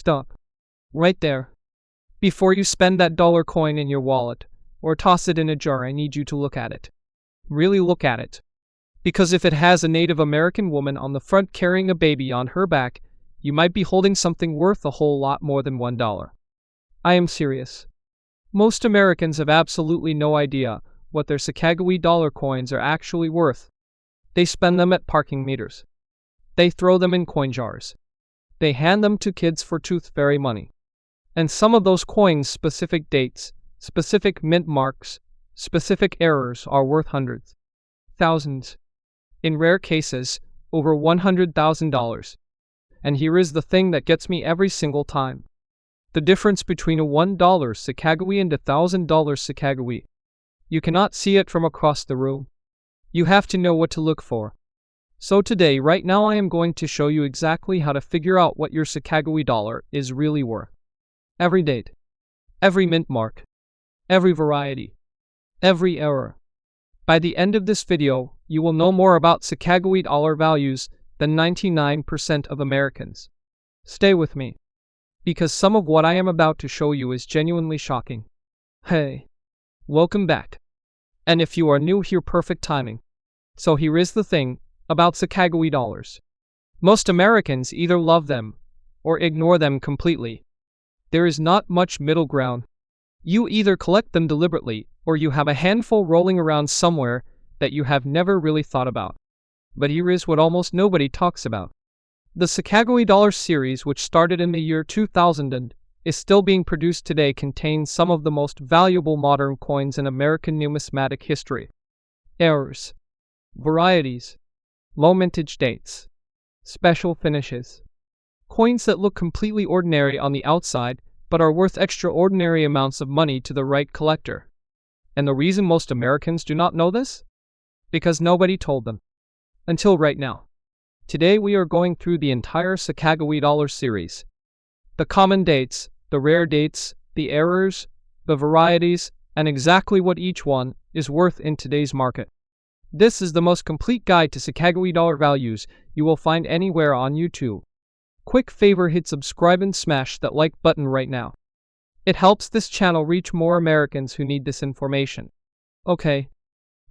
Stop. Right there. Before you spend that dollar coin in your wallet, or toss it in a jar, I need you to look at it. Really look at it. Because if it has a Native American woman on the front carrying a baby on her back, you might be holding something worth a whole lot more than $1. I am serious. Most Americans have absolutely no idea what their Sacagawea dollar coins are actually worth. They spend them at parking meters. They throw them in coin jars. They hand them to kids for tooth fairy money. And some of those coins' specific dates, specific mint marks, specific errors are worth hundreds, thousands, in rare cases, over $100,000. And here is the thing that gets me every single time. The difference between a $1 Sacagawea and a $1,000 Sacagawea. You cannot see it from across the room. You have to know what to look for. So today, right now, I am going to show you exactly how to figure out what your Sacagawea dollar is really worth. Every date, every mint mark, every variety, every error. By the end of this video, you will know more about Sacagawea dollar values than 99% of Americans. Stay with me, because some of what I am about to show you is genuinely shocking. Hey, welcome back. And if you are new here, perfect timing. So here is the thing about Sacagawea dollars. Most Americans either love them or ignore them completely. There is not much middle ground. You either collect them deliberately or you have a handful rolling around somewhere that you have never really thought about. But here is what almost nobody talks about. The Sacagawea Dollar series, which started in the year 2000 and is still being produced today, contains some of the most valuable modern coins in American numismatic history. Errors, varieties, low mintage dates, special finishes. Coins that look completely ordinary on the outside, but are worth extraordinary amounts of money to the right collector. And the reason most Americans do not know this? Because nobody told them. Until right now. Today we are going through the entire Sacagawea Dollar series. The common dates, the rare dates, the errors, the varieties, and exactly what each one is worth in today's market. This is the most complete guide to Sacagawea dollar values you will find anywhere on YouTube. Quick favor, hit subscribe and smash that like button right now. It helps this channel reach more Americans who need this information. Okay,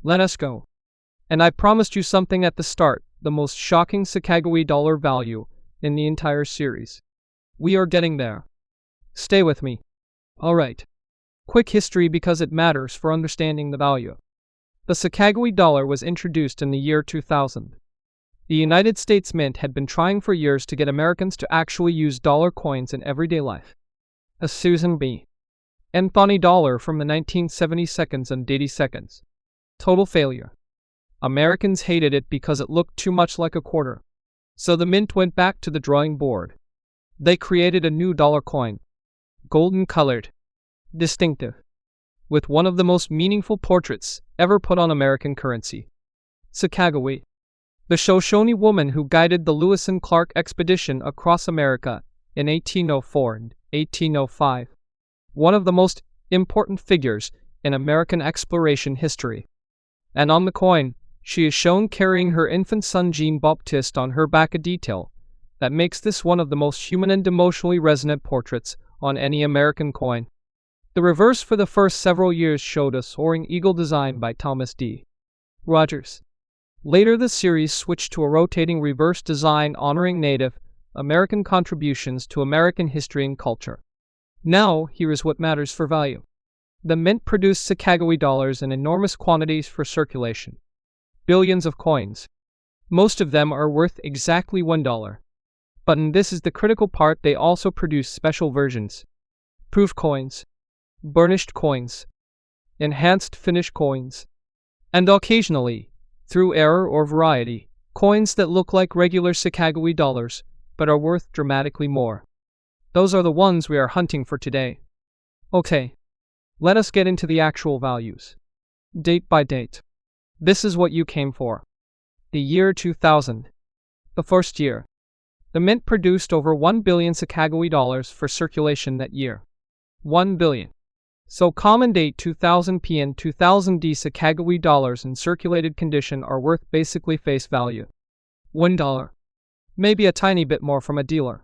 let us go. And I promised you something at the start, the most shocking Sacagawea dollar value in the entire series. We are getting there. Stay with me. Alright. Quick history because it matters for understanding the value. The Sacagawea dollar was introduced in the year 2000. The United States Mint had been trying for years to get Americans to actually use dollar coins in everyday life. A Susan B. Anthony dollar from the 1970s and 80s. Total failure. Americans hated it because it looked too much like a quarter. So the Mint went back to the drawing board. They created a new dollar coin. Golden colored. Distinctive. With one of the most meaningful portraits ever put on American currency. Sacagawea. The Shoshone woman who guided the Lewis and Clark expedition across America in 1804 and 1805. One of the most important figures in American exploration history. And on the coin, she is shown carrying her infant son Jean-Baptiste on her back, a detail that makes this one of the most human and emotionally resonant portraits on any American coin. The reverse for the first several years showed a soaring eagle design by Thomas D. Rogers. Later the series switched to a rotating reverse design honoring Native American contributions to American history and culture. Now, here is what matters for value. The Mint produced Sacagawea dollars in enormous quantities for circulation. Billions of coins. Most of them are worth exactly $1. But and this is the critical part, they also produce special versions. Proof coins. Burnished coins. Enhanced finish coins. And occasionally, through error or variety, coins that look like regular Sacagawea dollars, but are worth dramatically more. Those are the ones we are hunting for today. Okay, let us get into the actual values. Date by date. This is what you came for. The year 2000. The first year. The Mint produced over 1 billion Sacagawea dollars for circulation that year. 1 billion. So common date 2000 P and 2000 D Sacagawea dollars in circulated condition are worth basically face value. $1. Maybe a tiny bit more from a dealer.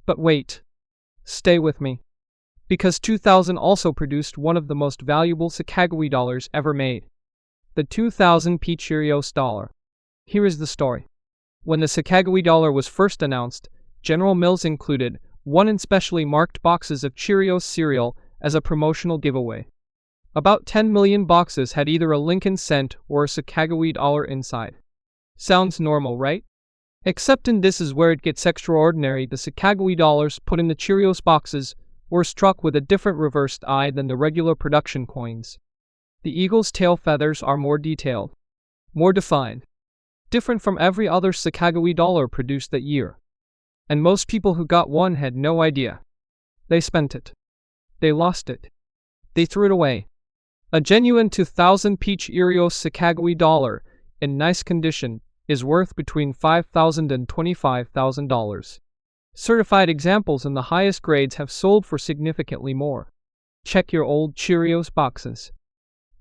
But wait. Stay with me. Because 2000 also produced one of the most valuable Sacagawea dollars ever made. The 2000 P Cheerios Dollar. Here is the story. When the Sacagawea Dollar was first announced, General Mills included 1 in specially marked boxes of Cheerios cereal as a promotional giveaway. About 10 million boxes had either a Lincoln cent or a Sacagawea dollar inside. Sounds normal, right? Except in this is where it gets extraordinary. The Sacagawea dollars put in the Cheerios boxes were struck with a different reversed eye than the regular production coins. The eagle's tail feathers are more detailed, more defined, different from every other Sacagawea dollar produced that year. And most people who got one had no idea. They spent it. They lost it. They threw it away. A genuine 2000 P Cheerios Sacagawea dollar, in nice condition, is worth between $5,000 and $25,000. Certified examples in the highest grades have sold for significantly more. Check your old Cheerios boxes.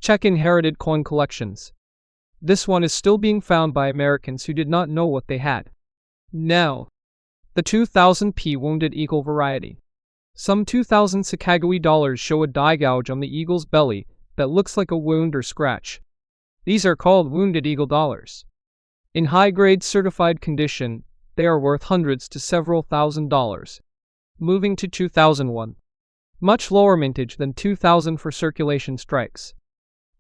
Check inherited coin collections. This one is still being found by Americans who did not know what they had. Now, the 2000 P Wounded Eagle variety. Some 2000 Sacagawea dollars show a die gouge on the eagle's belly that looks like a wound or scratch. These are called Wounded Eagle dollars. In high-grade certified condition, they are worth hundreds to several $1,000s. Moving to 2001. Much lower mintage than 2000 for circulation strikes.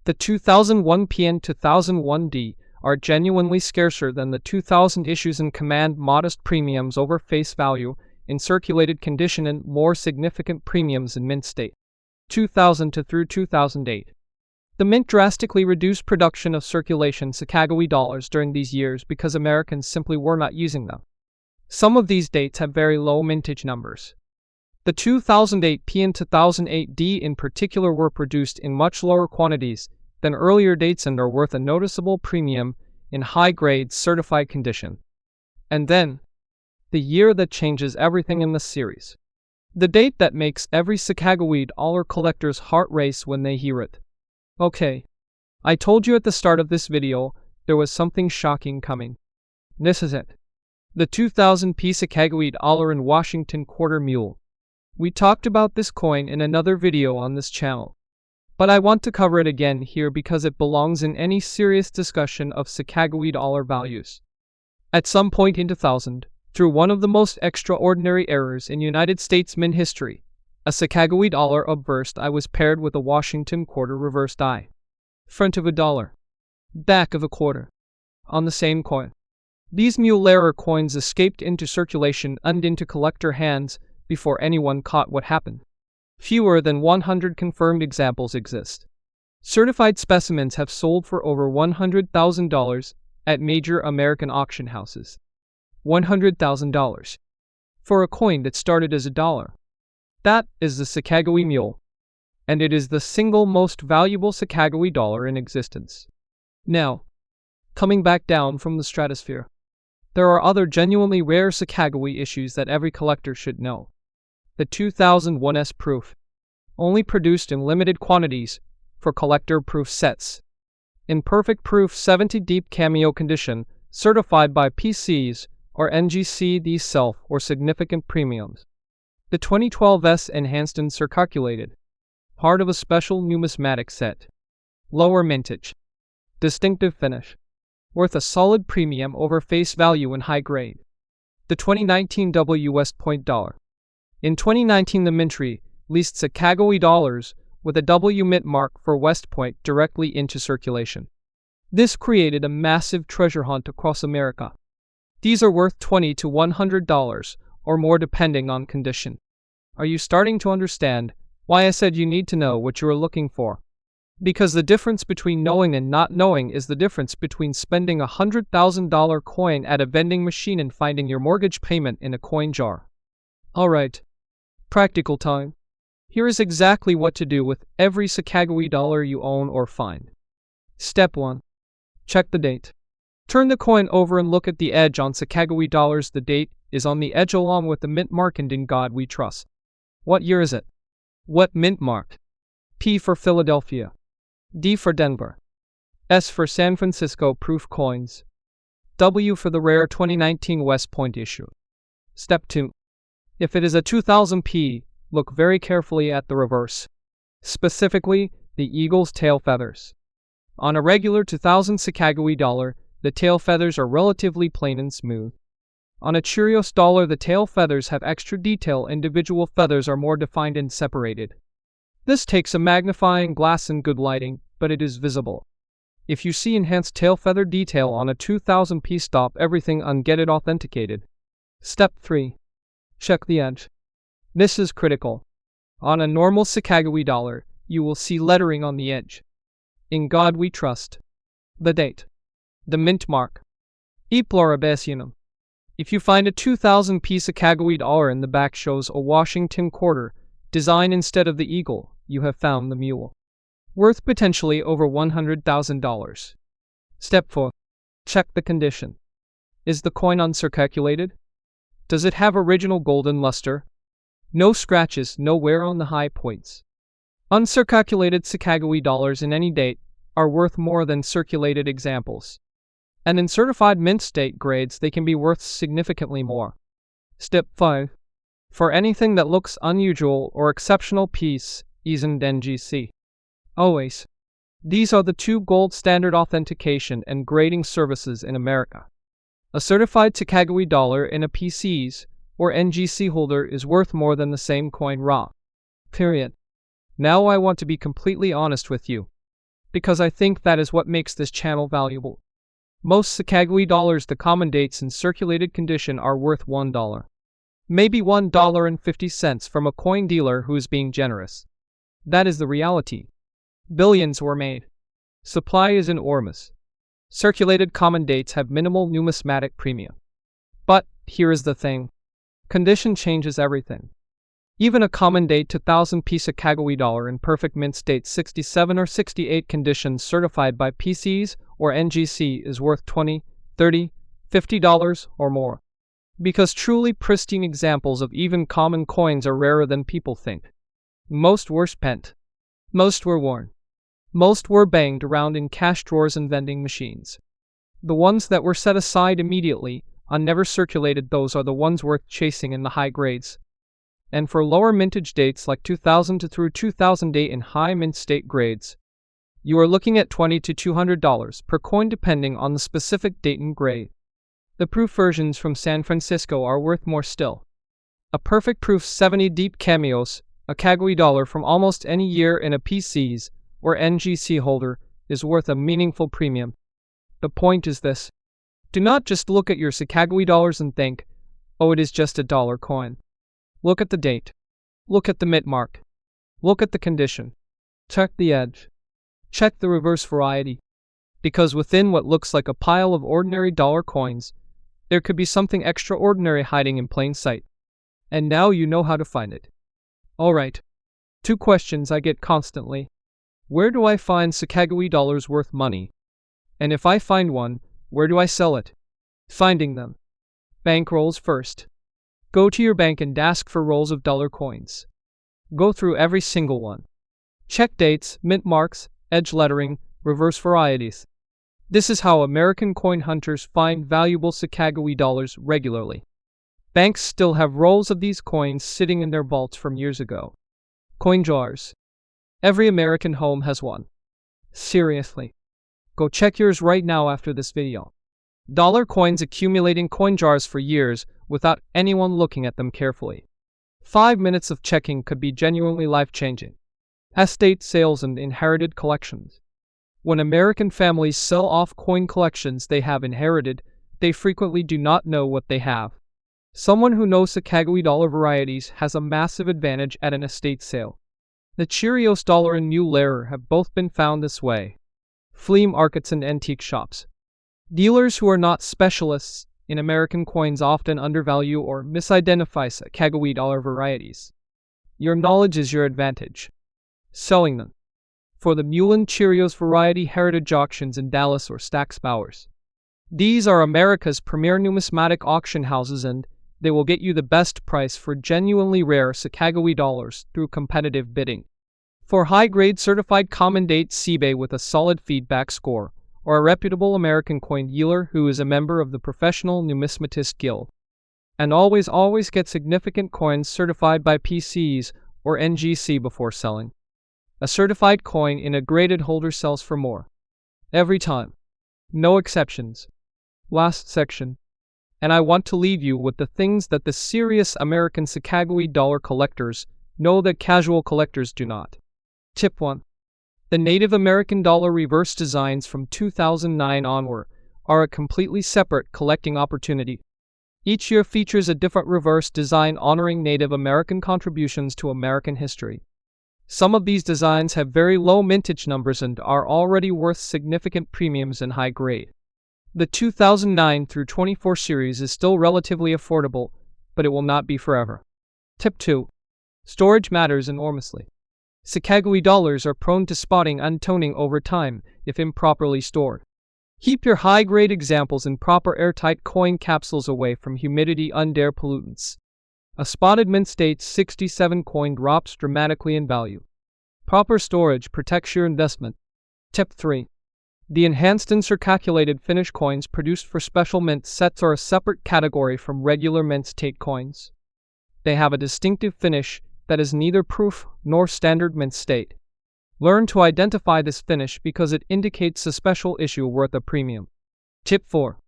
The 2001 P and 2001 D are genuinely scarcer than the 2000 issues and command modest premiums over face value in circulated condition and more significant premiums in mint state. 2000 to through 2008. The mint drastically reduced production of circulation Sacagawea dollars during these years because Americans simply were not using them. Some of these dates have very low mintage numbers. The 2008 P and 2008 D in particular were produced in much lower quantities than earlier dates and are worth a noticeable premium in high-grade certified condition. And then, the year that changes everything in this series. The date that makes every Sacagawea dollar collector's heart race when they hear it. Okay, I told you at the start of this video there was something shocking coming. This is it. The 2000 P Sacagawea dollar in Washington quarter mule. We talked about this coin in another video on this channel, but I want to cover it again here because it belongs in any serious discussion of Sacagawea dollar values. At some point in 2000, through one of the most extraordinary errors in United States mint history, a Sacagawea dollar obversed eye was paired with a Washington quarter reversed eye. Front of a dollar. Back of a quarter. On the same coin. These Mule Error coins escaped into circulation and into collector hands before anyone caught what happened. Fewer than 100 confirmed examples exist. Certified specimens have sold for over $100,000 at major American auction houses. $100,000. For a coin that started as a dollar. That is the Sacagawea Mule, and it is the single most valuable Sacagawea dollar in existence. Now, coming back down from the stratosphere, there are other genuinely rare Sacagawea issues that every collector should know. The 2001 S proof, only produced in limited quantities for collector proof sets. In perfect proof 70 deep cameo condition, certified by PCs or NGC, these self or significant premiums. The 2012 S enhanced and circulated, part of a special numismatic set. Lower mintage. Distinctive finish. Worth a solid premium over face value in high grade. The 2019 W West Point Dollar. In 2019 the Mintry leased Sacagawea dollars with a W mint mark for West Point directly into circulation. This created a massive treasure hunt across America. These are worth $20 to $100 or more depending on condition. Are you starting to understand why I said you need to know what you are looking for? Because the difference between knowing and not knowing is the difference between spending a $100,000 coin at a vending machine and finding your mortgage payment in a coin jar. Alright. Practical time. Here is exactly what to do with every Sacagawea dollar you own or find. Step 1. Check the date. Turn the coin over and look at the edge on Sacagawea dollars. The date is on the edge along with the mint mark, and in God we trust. What year is it? What mint mark? P for Philadelphia. D for Denver. S for San Francisco proof coins. W for the rare 2019 West Point issue. Step 2. If it is a 2000p, look very carefully at the reverse. Specifically, the eagle's tail feathers. On a regular 2000 Sacagawea dollar, the tail feathers are relatively plain and smooth. On a Cheerios dollar, the tail feathers have extra detail. Individual feathers are more defined and separated. This takes a magnifying glass and good lighting, but it is visible. If you see enhanced tail feather detail on a 2000p, stop everything and get it authenticated. Step 3. Check the edge. This is critical. On a normal Sacagawea dollar, you will see lettering on the edge. In God we trust. The date. The mint mark. E pluribus. If you find a 2000p Sacagawea dollar and the back shows a Washington quarter design instead of the eagle, you have found the mule. Worth potentially over $100,000. Step 4. Check the condition. Is the coin uncirculated? Does it have original golden luster? No scratches, no wear on the high points. Uncirculated Sacagawea dollars in any date are worth more than circulated examples. And in certified mint state grades, they can be worth significantly more. Step 5. For anything that looks unusual or exceptional, piece isn't NGC. Always. These are the two gold standard authentication and grading services in America. A certified Sacagawea dollar in a PCs or NGC holder is worth more than the same coin raw. Period. Now I want to be completely honest with you, because I think that is what makes this channel valuable. Most Sacagawea dollars, the common dates in circulated condition, are worth $1. Maybe $1.50 from a coin dealer who is being generous. That is the reality. Billions were made. Supply is enormous. Circulated common dates have minimal numismatic premium. But here is the thing. Condition changes everything. Even a common date 2000p Sacagawea dollar in perfect mint state 67 or 68 condition certified by PCs or NGC is worth $20, $30, $50 or more. Because truly pristine examples of even common coins are rarer than people think. Most were spent. Most were worn. Most were banged around in cash drawers and vending machines. The ones that were set aside immediately, and never circulated, those are the ones worth chasing in the high grades. And for lower mintage dates like 2000 to through 2008 in high mint state grades, you are looking at $20 to $200 per coin depending on the specific date and grade. The proof versions from San Francisco are worth more still. A perfect proof 70 deep cameos, a Sacagawea dollar from almost any year in a PCs or NGC holder is worth a meaningful premium. The point is this. Do not just look at your Sacagawea dollars and think, oh, it is just a dollar coin. Look at the date. Look at the mint mark. Look at the condition. Check the edge. Check the reverse variety. Because within what looks like a pile of ordinary dollar coins, there could be something extraordinary hiding in plain sight. And now you know how to find it. Alright. 2 questions I get constantly. Where do I find Sacagawea dollars worth money? And if I find one, where do I sell it? Finding them. Bank rolls first. Go to your bank and ask for rolls of dollar coins. Go through every single one. Check dates, mint marks, edge lettering, reverse varieties. This is how American coin hunters find valuable Sacagawea dollars regularly. Banks still have rolls of these coins sitting in their vaults from years ago. Coin jars. Every American home has one. Seriously. Go check yours right now after this video. Dollar coins accumulate in coin jars for years without anyone looking at them carefully. 5 minutes of checking could be genuinely life-changing. Estate sales and inherited collections. When American families sell off coin collections they have inherited, they frequently do not know what they have. Someone who knows Sacagawea dollar varieties has a massive advantage at an estate sale. The Cheerios dollar and Mule Error have both been found this way. Flea markets and antique shops. Dealers who are not specialists in American coins often undervalue or misidentify Sacagawea dollar varieties. Your knowledge is your advantage. Selling them. For the Mule and Cheerios variety heritage auctions in Dallas or Stack's Bowers. These are America's premier numismatic auction houses and they will get you the best price for genuinely rare Sacagawea dollars through competitive bidding. For high-grade certified common dates, eBay with a solid feedback score, or a reputable American coin dealer who is a member of the Professional Numismatist Guild. And always get significant coins certified by PCs or NGC before selling. A certified coin in a graded holder sells for more. Every time. No exceptions. Last section. And I want to leave you with the things that the serious American Sacagawea dollar collectors know that casual collectors do not. Tip 1. The Native American dollar reverse designs from 2009 onward are a completely separate collecting opportunity. Each year features a different reverse design honoring Native American contributions to American history. Some of these designs have very low mintage numbers and are already worth significant premiums in high grade. The 2009 through 24 series is still relatively affordable, but it will not be forever. Tip 2. Storage matters enormously. Sacagawea dollars are prone to spotting and toning over time if improperly stored. Keep your high-grade examples in proper airtight coin capsules away from humidity and air pollutants. A spotted mint state 67 coin drops dramatically in value. Proper storage protects your investment. Tip 3. The enhanced and circulated finish coins produced for special mint sets are a separate category from regular mint state coins. They have a distinctive finish that is neither proof nor standard mint state. Learn to identify this finish because it indicates a special issue worth a premium. Tip 4.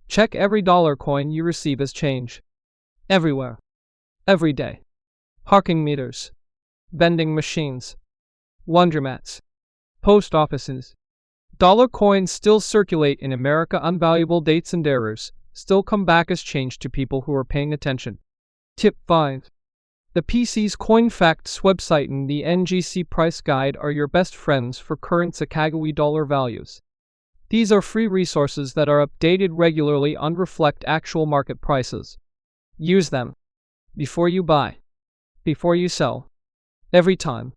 Check every dollar coin you receive as change. Everywhere. Every day. Parking meters. Vending machines. Laundromats. Post offices. Dollar coins still circulate in America. Unvaluable dates and errors still come back as change to people who are paying attention. Tip 5. The PC's Coin Facts website and the NGC Price Guide are your best friends for current Sacagawea dollar values. These are free resources that are updated regularly and reflect actual market prices. Use them. Before you buy. Before you sell. Every time.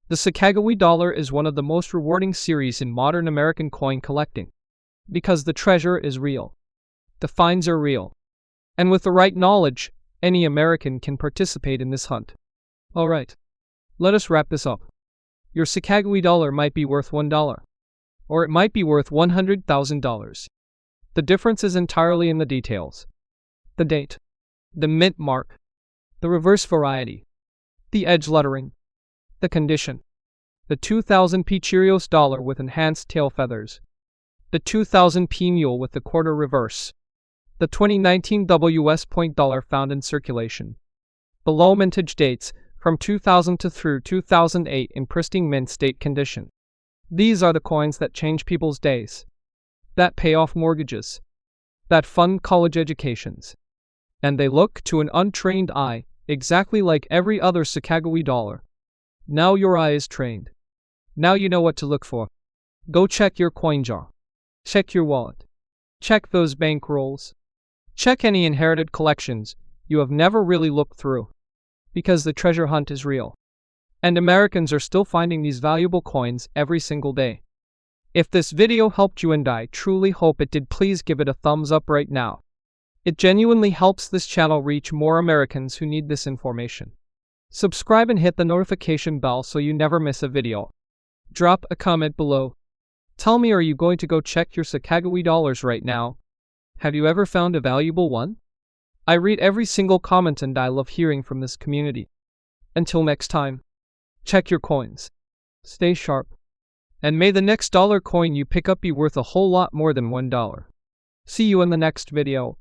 The Sacagawea dollar is one of the most rewarding series in modern American coin collecting. Because the treasure is real. The finds are real. And with the right knowledge, any American can participate in this hunt. Alright. Let us wrap this up. Your Sacagawea dollar might be worth $1. Or it might be worth $100,000. The difference is entirely in the details. The date. The mint mark. The reverse variety. The edge lettering. The condition. The 2000 P Cheerios Dollar with enhanced tail feathers. The 2000 P Mule with the quarter reverse. The 2019 WS Point Dollar found in circulation. Below mintage dates from 2000 to through 2008 in pristine mint state condition. These are the coins that change people's days. That pay off mortgages. That fund college educations. And they look to an untrained eye exactly like every other Sacagawea dollar. Now your eye is trained. Now you know what to look for. Go check your coin jar. Check your wallet. Check those bank rolls. Check any inherited collections you have never really looked through. Because the treasure hunt is real. And Americans are still finding these valuable coins every single day. If this video helped you, and I truly hope it did, please give it a thumbs up right now. It genuinely helps this channel reach more Americans who need this information. Subscribe and hit the notification bell so you never miss a video. Drop a comment below. Tell me, are you going to go check your Sacagawea dollars right now? Have you ever found a valuable one? I read every single comment and I love hearing from this community. Until next time, check your coins. Stay sharp. And may the next dollar coin you pick up be worth a whole lot more than $1. See you in the next video.